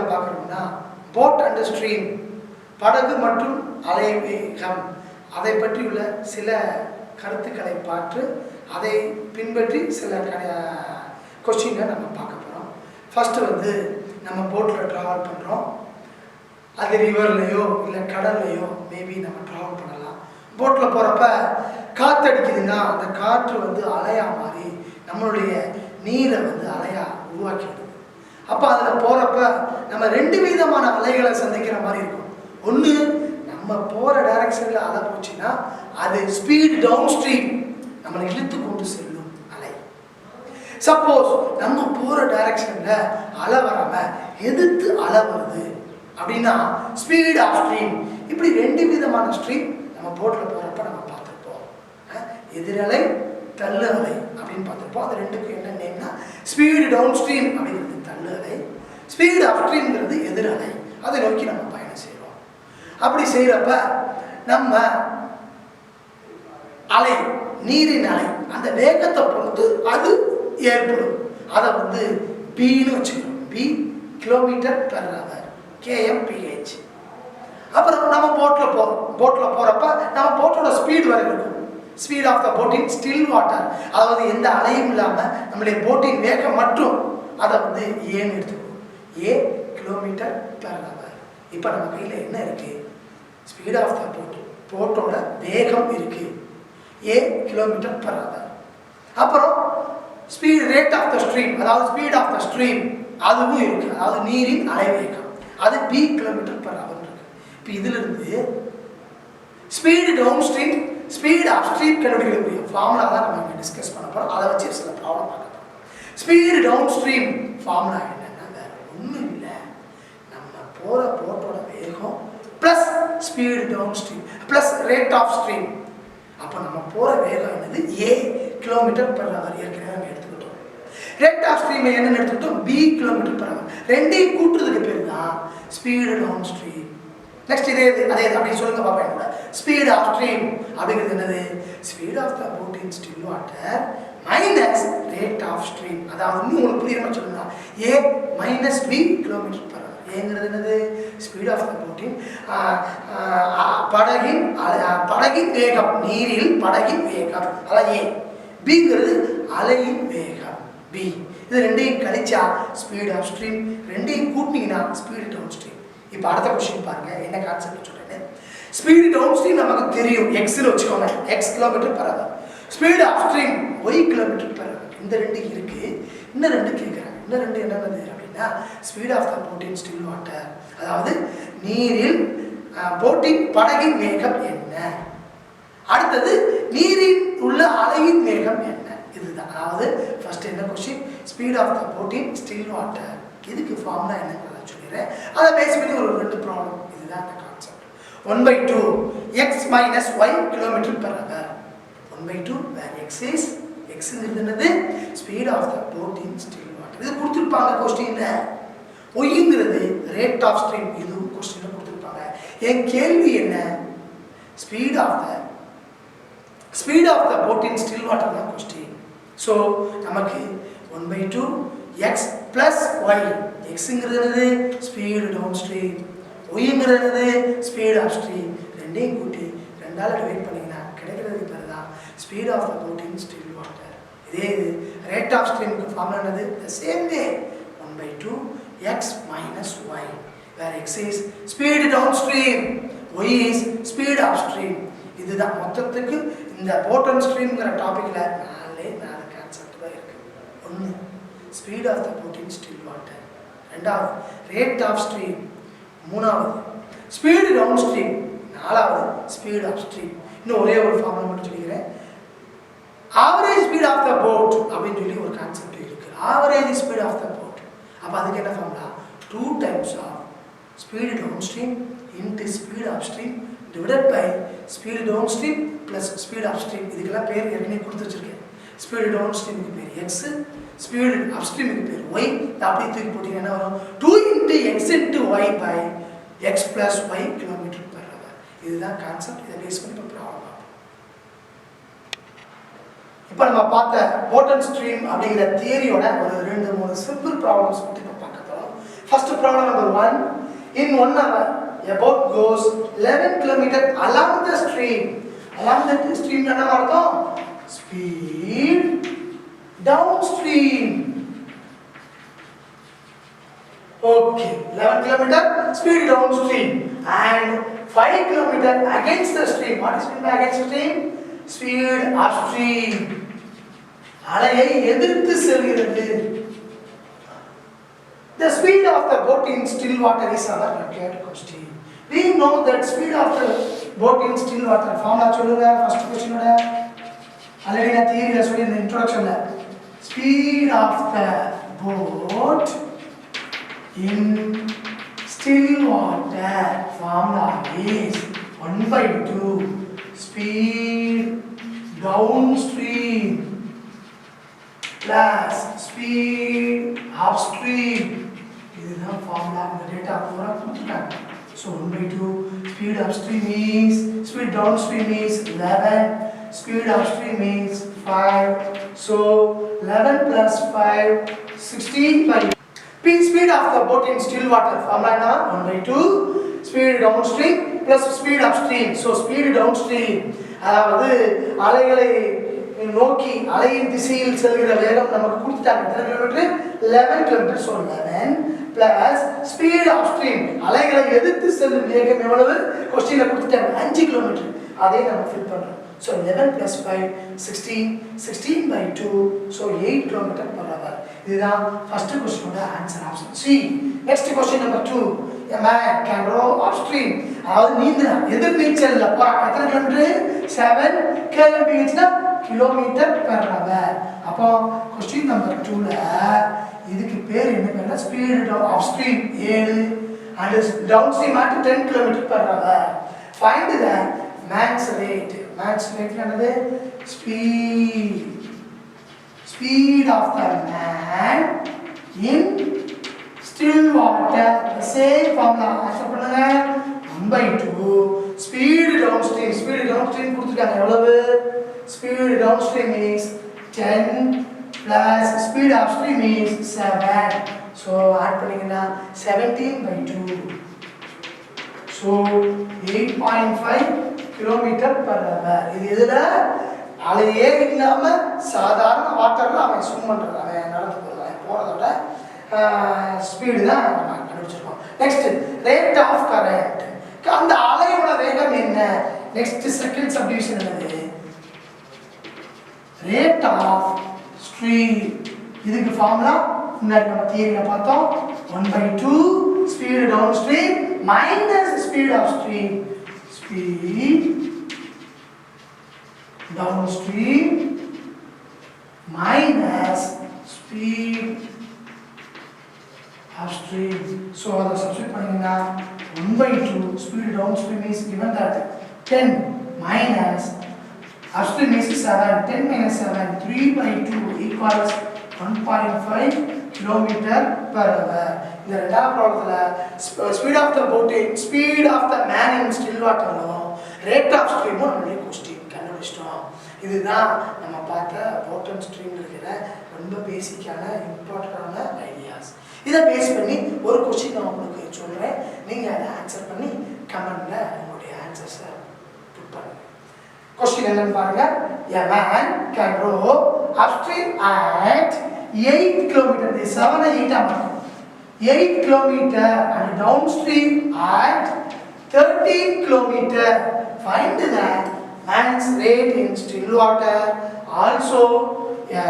டாபிக்ல பார்க்கறோம்னா boat and stream, படகு மற்றும் அலை வேகம், அதை பற்றியுள்ள சில கருத்துக்களை பார்த்து அதை பின்பற்றி சில கொஸ்டினை நம்ம பார்க்க போகிறோம். ஃபஸ்ட்டு வந்து நம்ம போட்டில் ட்ராவல் பண்ணுறோம். அது ரிவர்லையோ இல்லை கடல்லையோ மேபி நம்ம ட்ராவல் பண்ணலாம். போட்டில் போகிறப்ப காற்று அடிக்குதுன்னா அந்த காற்று வந்து அலையாக மாறி நம்மளுடைய நீரை வந்து அலையாக உருவாக்கிடுது. அப்போ அதில் போகிறப்ப நம்ம ரெண்டு விதமான அலைகளை சந்திக்கிற மாதிரி இருக்கும். ஒன்று, நம்ம போகிற டைரக்ஷனில் அலை போச்சுன்னா அது ஸ்பீட் டவுன் ஸ்ட்ரீம், நம்மளை இழுத்து கொண்டு செல்லும் அலை. சப்போஸ் நம்ம போகிற டைரக்ஷனில் அலை வராமல் எதிர்த்து அலை வருது அப்படின்னா ஸ்பீட் ஆஃப் ஸ்ட்ரீம். இப்படி ரெண்டு விதமான ஸ்ட்ரீம் நம்ம போட்டில் போகிறப்ப நம்ம பார்த்துருப்போம். எதிரலை, தள்ளு அலை அப்படின்னு பார்த்துருப்போம். அது ரெண்டுக்கும் என்ன நேம்னா ஸ்பீடு டவுன் ஸ்ட்ரீம் அப்படிங்கிறது தள்ளு அலை, ஸ்பீட் ஆஃப் ஸ்ட்ரீம்ங்கிறது எதிரலை. அதை நோக்கி நம்ம பயணம் செய்கிறோம். அப்படி செய்கிறப்ப நம்ம அலை, நீரின் அலை, அந்த வேகத்தை பொறுத்து அது ஏற்படும். அதை வந்து பின்னு வச்சுக்கிறோம். B kilometre per hour, kmph. அப்புறம் நம்ம போட்டில் போகிறோம். போட்டில் போகிறப்ப நம்ம போட்டோட ஸ்பீட் வரை இருக்கும். Speed of the boat in still water, அதாவது எந்த அலையும் இல்லாமல் நம்மளுடைய போட்டின் வேகம் மட்டும் அதை வந்து ஏன்னு எடுத்துக்கணும். A kilometre per hour. இப்போ நம்ம கையில் என்ன இருக்குது? ஸ்பீட் ஆஃப் த போட், போட்டோட வேகம் இருக்குது, ஏ கிலோமீட்டர் பெர் ஹவர். அப்புறம் speed rate of the stream, அதாவது ஸ்பீட் ஆஃப் த ஸ்ட்ரீம் அதுவும் இருக்குது, அதாவது நீரின் அலை வேகம், அது பி கிலோமீட்டர் பெர் ஹவர் இருக்கு. இப்போ இதிலிருந்து speed downstream, speed upstream கண்டுபிடிக்கக்கூடிய ஃபார்முலா தான் நம்ம இங்கே டிஸ்கஸ் பண்ண போகிறோம். அதை வச்சு சில ப்ராப்ளம் பார்க்க போகிறோம். ஸ்பீடு டவுன் ஸ்ட்ரீம் ஃபார்முலா என்னன்னா வேற ஒன்றும் இல்லை, நம்ம போகிற போட்டோட வேகம் plus speed downstream plus rate of stream. அப்போ நம்ம போகிற வேகம் என்னது? A kilometre per hour. ஏற்கனவே நம்ம எடுத்துக்கிட்டோம். ரேட் ஆஃப் ஸ்ட்ரீம் என்னன்னு எடுத்துக்கிட்டோம்? B kilometre per hour. ரெண்டையும் கூட்டுறதுக்கு பேர் தான் ஸ்பீடு டவுன் ஸ்ட்ரீம். நெக்ஸ்ட் அதே அப்படி சொல்லுங்க பாப்பா. என்னோட ஸ்பீட் ஆஃப் ஸ்ட்ரீம் அப்படிங்கிறது என்னது? Speed of the boat in still water minus rate of stream. அதாவது இன்னும் உங்களுக்கு புரியுற மாதிரி சொல்லணும்னா A minus B kilometre per hour. ஏங்கிறது என்னது? ஸ்பீட் ஆஃப் த போட்டின் படகின் வேகம், நீரில் படகின் வேகம், அதான் ஏ. பிங்கிறது அலையின் வேகம், பி. இது ரெண்டையும் கழிச்சா ஸ்பீட் ஆஃப் ஸ்ட்ரீம், ரெண்டையும் கூட்டினீங்கன்னா ஸ்பீடு டவுன் ஸ்ட்ரீம். இப்போ அடுத்த கொஸ்டின் பாருங்க, என்ன கான்செப்ட் சொல்றேன்னு. ஸ்பீடு டவுன் ஸ்ட்ரீம் நமக்கு தெரியும், எக்ஸ்னு வச்சுக்கோங்க, X kilometre per hour. Speed of stream Y kilometre per hour. இந்த ரெண்டு இருக்கு. இன்னும் ரெண்டு கேட்குறாங்க. இன்னும் ரெண்டு என்னது அப்படின்னா speed of the boat in still water, அதாவது நீரில் போட்டின் படகின் வேகம் என்ன, அடுத்தது நீரில் உள்ள அலையின் வேகம் என்ன. இதுதான். அதாவது ஃபர்ஸ்ட் என்ன question? Speed of the boat in still water. இதுக்கு ஃபார்முலா என்னங்கிறத சொல்லிடுறேன். அதை பேஸ் பண்ணி ஒரு ரெண்டு ப்ராப்ளம். இதுதான் அந்த concept. 1/2 X minus Y kilometre per hour. 1/2 where X is, எக்ஸ்ங்கிறது என்னது? Speed of the boat in still water. இது கொடுத்துருப்பாங்க கொஸ்டின்ல. ஒய்ங்கிறது ரேட் ஆஃப் ஸ்ட்ரீம், இதுவும் கொஸ்டின்ல கொடுத்துருப்பாங்க. என் கேள்வி என்ன? Speed of the boat in still water தான் கொஸ்டின். ஸோ நமக்கு 1/2 எக்ஸ் பிளஸ் ஒய். எக்ஸுங்கிறது என்னது? Speed downstream. ஒய்ங்கிறது என்னது? Speed of stream. ரெண்டையும் கூட்டி ரெண்டால் டிவைட் பண்ணிங்கன்னா கிடைக்கிறதுக்கு பேர் தான் speed of the boat in still water. இதே இது ரேட் ஆஃப் ஸ்ட்ரீமுக்கு ஃபார்முலா என்னது? The same way 1/2 X minus Y, where X is speed downstream, Y is speed of stream. இதுதான் மொத்தத்துக்கு இந்த போட் அண்ட் ஸ்ட்ரீம்ங்கிற டாப்பிக்கில் 4 கான்செப்ட் தான் இருக்குது. ஒன்று speed of the boat in still water, ரெண்டாவது ரேட் ஆஃப் ஸ்ட்ரீம், மூணாவது ஸ்பீடு டவுன் ஸ்ட்ரீம், நாலாவது ஸ்பீட் ஆஃப் ஸ்ட்ரீம். இன்னும் ஒரே ஒரு ஃபார்முலா மட்டும் சொல்லிக்கிறேன். Average speed of the boat அப்படின்னு சொல்லி ஒரு கான்செப்ட் இருக்குது. Average speed of the boat. அப்போ அதுக்கு என்ன formula? 2 times of speed downstream into speed of stream divided by speed downstream plus speed of stream. இதுக்கெல்லாம் பேர் ஏற்கனவே கொடுத்து வச்சிருக்கேன். ஸ்பீடு டவுன் ஸ்ட்ரீமுக்கு பேர் எக்ஸு, ஸ்பீடு அப் ஸ்ட்ரீமுக்கு பேர் ஒய். அப்படியே தூக்கி போட்டிங்கன்னா என்ன வரும்? 2 × x × y by x plus y kilometre per hour. இதுதான் கான்செப்ட். இதை பேஸ் பண்ணி இப்போ ப்ராப்ளம். இப்போ நம்ம பார்த்த போட் அண்ட் ஸ்ட்ரீம் அப்படிங்கிற தியரியோட ஒரு 2-3 சிம்பிள் ப்ராப்ளம்ஸ் மட்டும் இப்போ பார்க்க போகிறோம். First problem number 1. In 1 hour, a boat goes 11 kilometers along the stream. Along the stream, speed downstream. Okay, 11 kilometers speed downstream and 5 kilometers against the stream. What is meant by against the stream? Speed upstream. அலையை எதிர்த்து செல்கிறது. The speed of the boat in still water is our required question. We know that speed of the boat in still water. Formula சொல்லுங்க first question ஓட. already நான் தியரியில சொல்லி இந்த introductionல. Speed of the boat in still water formula is 1/2 speed downstream plus speed upstream. This is the formula. The data पूरा கொடுத்துட்டாங்க. So 1/2 speed upstream is speed downstream is 11. Speed upstream is 5. So 11 plus 5 16/2. Speed of the boat in still water formula 1/2 speed downstream plus speed upstream. So speed downstream அதாவது அலைகளை நோக்கி அலையின் திசையில் செல்கிற வேகம் நமக்கு கொடுத்துட்டாங்க. எத்தனை kilometre? 11 kilometre. So 11 plus speed upstream அலைகளை எதிர்த்து செல்லும் வேகம் எவ்வளவு? क्वेश्चनல கொடுத்துட்டாங்க 5 கிலோமீட்டர். அதை நம்ம ஃபில் பண்றோம். So 11 plus 5 16 16/2. So 8 kilometers per hour. இதுதான் first question ஓட answer option C. Next question number 2. A man can row upstream. அதாவது நீந்தலாம் எதிர் நீச்சல்ல போறாங்க. எத்தனை kilometre? 7 km/h kilometer per hour. அப்போ question number 2ல இதுக்கு பேர் என்ன பேர்னா speed upstream 7 and downstream at 10 km per hour. Find the man's rate. Man's rate என்னது? Speed of the man in still water. The same formula. Answer பண்ணுங்க. 1/2 speed downstream. Speed downstream கொடுத்துட்டாங்க எவ்வளவு? Speed downstream is 10 plus speed upstream is 7. So add பண்ணீங்கன்னா 17/2. So 8.5 kilometer per hour. இது இதுல அலையே இல்லாம சாதாரண வாட்டர்ல அவன் ஸ்விம் பண்றான். அவன் நடந்து போறதோட ஸ்பீடு தான் நம்ம கண்டுபிடிச்சிருக்கோம். Next rate of current. அந்த அலையோட வேகம் என்ன? நெக்ஸ்ட் செகண்ட் சப்டிவிஷன் என்னது? Rate of stream. இதுக்கு ஃபார்முலா முன்னாடி நம்ம தியரியில பார்த்தோம். 1/2 speed downstream minus speed of stream. Speed downstream minus speed upstream. So the substitute பண்ணீங்கன்னா 1/2 speed downstream is given that 10 minus upstream is 7. 10 minus 7 3/2 equals 1.5 kilometer per hour. இந்த ரெண்டாவது ப்ராப்ளத்துல speed of the boat speed of the man in still water rate of stream நம்மளுடைய question கண்டுபிடிச்சிட்டோம். இதுதான் நம்ம பார்த்த boat and stream இருக்கிற ரொம்ப பேசிக்கான இம்பார்ட்டன்டான ஐடியாஸ். இதை பேஸ் பண்ணி ஒரு क्वेश्चन நான் உங்களுக்கு சொல்றேன். நீங்க அதை ஆன்சர் பண்ணி கமெண்ட்ல உங்களுடைய ஆன்சர்ஸை புட் பண்ணுங்க. क्वेश्चन என்னன்னு பாருங்க. A man can row upstream at 8 km. 7 8 ஆகும். 8 km and downstream at 13 km. Find the man's rate in still water, also a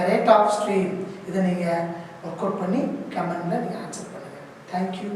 rate of stream. இதை நீங்க ஒர்க் அவுட் பண்ணி கமெண்ட்ல நீங்க ஆன்சர் பண்ணுங்க. Thank you.